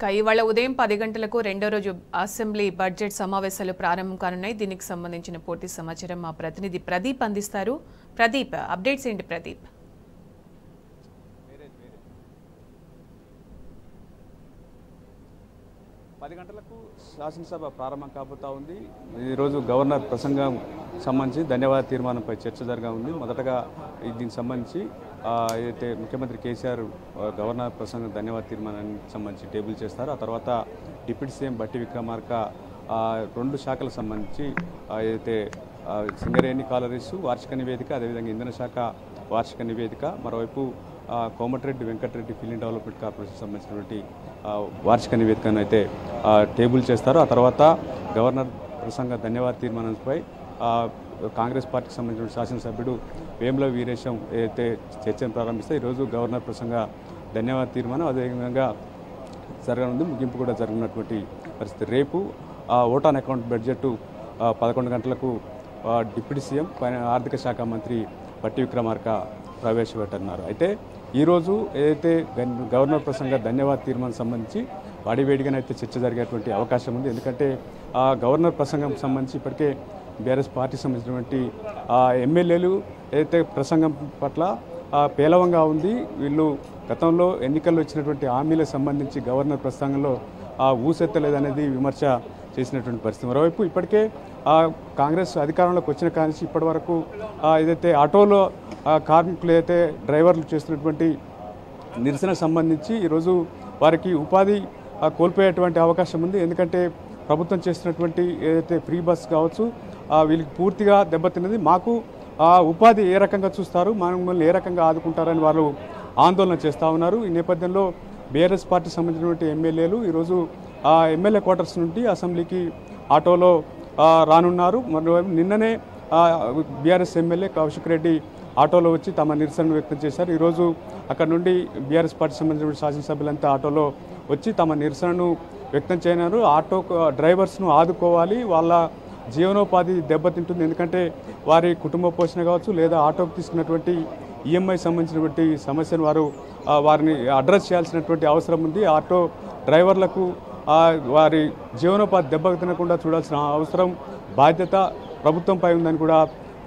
ఇవాళ ఉదయం 10 గంటలకు రెండో రోజు అసెంబ్లీ బడ్జెట్ సమావేశాలు ప్రారంభం కానున్నాయి. దీనికి సంబంధించిన పూర్తి సమాచారం మా ప్రతినిధి ప్రదీప్ అందిస్తారు. ప్రదీప్, అప్డేట్స్ ఏంటి ప్రదీప్? 10 గంటలకు శాసనసభ ప్రారంభం కాబోతా ఉంది. ఈరోజు గవర్నర్ ప్రసంగం సంబంధించి ధన్యవాద తీర్మానంపై చర్చ జరగా ఉంది. మొదటగా దీనికి సంబంధించి ఏదైతే ముఖ్యమంత్రి కేసీఆర్ గవర్నర్ ప్రసంగం ధన్యవాద తీర్మానానికి సంబంధించి టేబుల్ చేస్తారు. ఆ తర్వాత డిప్యూటీ సీఎం బట్టి విక్రమార్క రెండు శాఖలకు సంబంధించి ఏదైతే సింగరేణి కాలరీస్ వార్షిక నివేదిక, అదేవిధంగా ఇంధన శాఖ వార్షిక నివేదిక, మరోవైపు Komatireddy Venkatareddy film development corporation సంబంధించినటువంటి వార్షిక నివేదికను అయితే టేబుల్ చేస్తారు. ఆ తర్వాత గవర్నర్ ప్రసంగ ధన్యవాద తీర్మానంపై కాంగ్రెస్ పార్టీకి సంబంధించిన శాసనసభ్యుడు వేముల వీరేశం ఏదైతే చర్చను ప్రారంభిస్తే ఈరోజు గవర్నర్ ప్రసంగ ధన్యవాద తీర్మానం అదేవిధంగా జరగనుంది. ముగింపు కూడా జరగనటువంటి పరిస్థితి. రేపు ఓట్ ఆన్ అకౌంట్ బడ్జెట్ 11 గంటలకు డిప్యూటీ సీఎం ఆర్థిక శాఖ మంత్రి బట్టి విక్రమార్క ప్రవేశపెట్టనున్నారు. అయితే ఈరోజు ఏదైతే గవర్నర్ ప్రసంగ ధన్యవాద తీర్మానం సంబంధించి వాడివేడిగానైతే చర్చ జరిగేటువంటి అవకాశం ఉంది. ఎందుకంటే గవర్నర్ ప్రసంగం సంబంధించి ఇప్పటికే బీఆర్ఎస్ పార్టీకి సంబంధించినటువంటి ఎమ్మెల్యేలు ఏదైతే ప్రసంగం పట్ల పేలవంగా ఉంది, వీళ్ళు గతంలో ఎన్నికల్లో ఇచ్చినటువంటి హామీలకు సంబంధించి గవర్నర్ ప్రసంగంలో ఊసెత్తలేదనేది విమర్శ చేసినటువంటి పరిస్థితి. మరోవైపు ఇప్పటికే కాంగ్రెస్ అధికారంలోకి వచ్చిన కానీ ఇప్పటి వరకు ఏదైతే ఆటోలో కార్మికులు ఏదైతే డ్రైవర్లు చేస్తున్నటువంటి నిరసన సంబంధించి ఈరోజు వారికి ఉపాధి కోల్పోయేటువంటి అవకాశం ఉంది. ఎందుకంటే ప్రభుత్వం చేస్తున్నటువంటి ఏదైతే ఫ్రీ బస్ కావచ్చు వీళ్ళకి పూర్తిగా దెబ్బతిన్నది. మాకు ఉపాధి ఏ రకంగా చూస్తారు, మమ్మల్ని ఏ రకంగా ఆదుకుంటారని వాళ్ళు ఆందోళన చేస్తూ ఉన్నారు. ఈ నేపథ్యంలో బీఆర్ఎస్ పార్టీకి సంబంధించినటువంటి ఎమ్మెల్యేలు ఈరోజు ఎమ్మెల్యే క్వార్టర్స్ నుండి అసెంబ్లీకి ఆటోలో రానున్నారు. మరోవైపు నిన్ననే బీఆర్ఎస్ ఎమ్మెల్యే కౌశిక్ రెడ్డి ఆటోలో వచ్చి తమ నిరసనను వ్యక్తం చేశారు. ఈరోజు అక్కడ నుండి బీఆర్ఎస్ పార్టీకి సంబంధించిన శాసనసభ్యులంతా ఆటోలో వచ్చి తమ నిరసనను వ్యక్తం చేయనారు. ఆటో డ్రైవర్స్ను ఆదుకోవాలి, వాళ్ళ జీవనోపాధి దెబ్బతింటుంది. ఎందుకంటే వారి కుటుంబ పోషణ కావచ్చు లేదా ఆటోకు తీసుకున్నటువంటి ఈఎంఐ సంబంధించినటువంటి సమస్యను వారిని అడ్రస్ చేయాల్సినటువంటి అవసరం ఉంది. ఆటో డ్రైవర్లకు వారి జీవనోపాధి దెబ్బతినకుండా చూడాల్సిన అవసరం, బాధ్యత ప్రభుత్వంపై ఉందని కూడా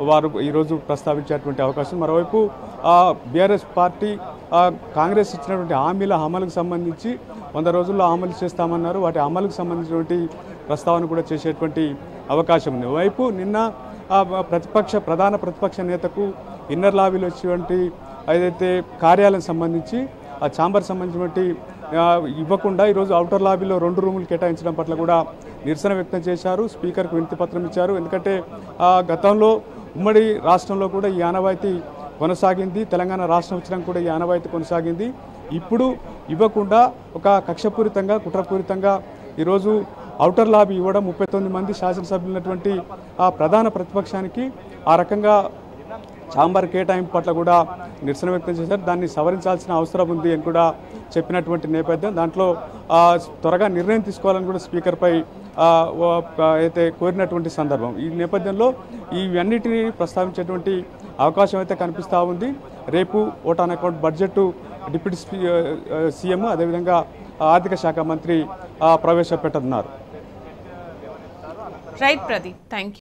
వారు ఈరోజు ప్రస్తావించేటువంటి అవకాశం. మరోవైపు బీఆర్ఎస్ పార్టీ కాంగ్రెస్ ఇచ్చినటువంటి హామీల అమలుకు సంబంధించి 100 రోజుల్లో అమలు చేస్తామన్నారు. వాటి అమలుకు సంబంధించినటువంటి ప్రస్తావన కూడా చేసేటువంటి అవకాశం ఉంది. వైపు నిన్న ప్రధాన ప్రతిపక్ష నేతకు ఇన్నర్ లాబీలో వచ్చేటువంటి ఏదైతే కార్యాలయం సంబంధించి ఆ ఛాంబర్ సంబంధించినటువంటి ఇవ్వకుండా ఈరోజు ఔటర్ లాబీలో 2 రూములు కేటాయించడం పట్ల కూడా నిరసన వ్యక్తం చేశారు. స్పీకర్కు వినతి పత్రం ఇచ్చారు. ఎందుకంటే గతంలో ఉమ్మడి రాష్ట్రంలో కూడా ఈ ఆనవాయితీ కొనసాగింది, తెలంగాణ రాష్ట్రం వచ్చినా కూడా ఈ ఆనవాయితీ కొనసాగింది. ఇప్పుడు ఇవ్వకుండా ఒక కక్షపూరితంగా కుట్రపూరితంగా ఈరోజు ఔటర్ లాబీ ఇవ్వడం 39 మంది శాసనసభ్యులు ఉన్నటువంటి ప్రధాన ప్రతిపక్షానికి ఆ రకంగా ఛాంబర్ కేటాయింపు పట్ల కూడా నిరసన వ్యక్తం చేశారు. దాన్ని సవరించాల్సిన అవసరం ఉంది అని కూడా చెప్పినటువంటి నేపథ్యం. దాంట్లో త్వరగా నిర్ణయం తీసుకోవాలని కూడా స్పీకర్పై అయితే కోరినటువంటి సందర్భం. ఈ నేపథ్యంలో ఇవన్నిటినీ ప్రస్తావించేటువంటి అవకాశం అయితే కనిపిస్తూ ఉంది. రేపు vote on account budget deputy CM అదేవిధంగా ఆర్థిక శాఖ మంత్రి ప్రవేశపెట్టనున్నారు. Right Pradeep, thank you.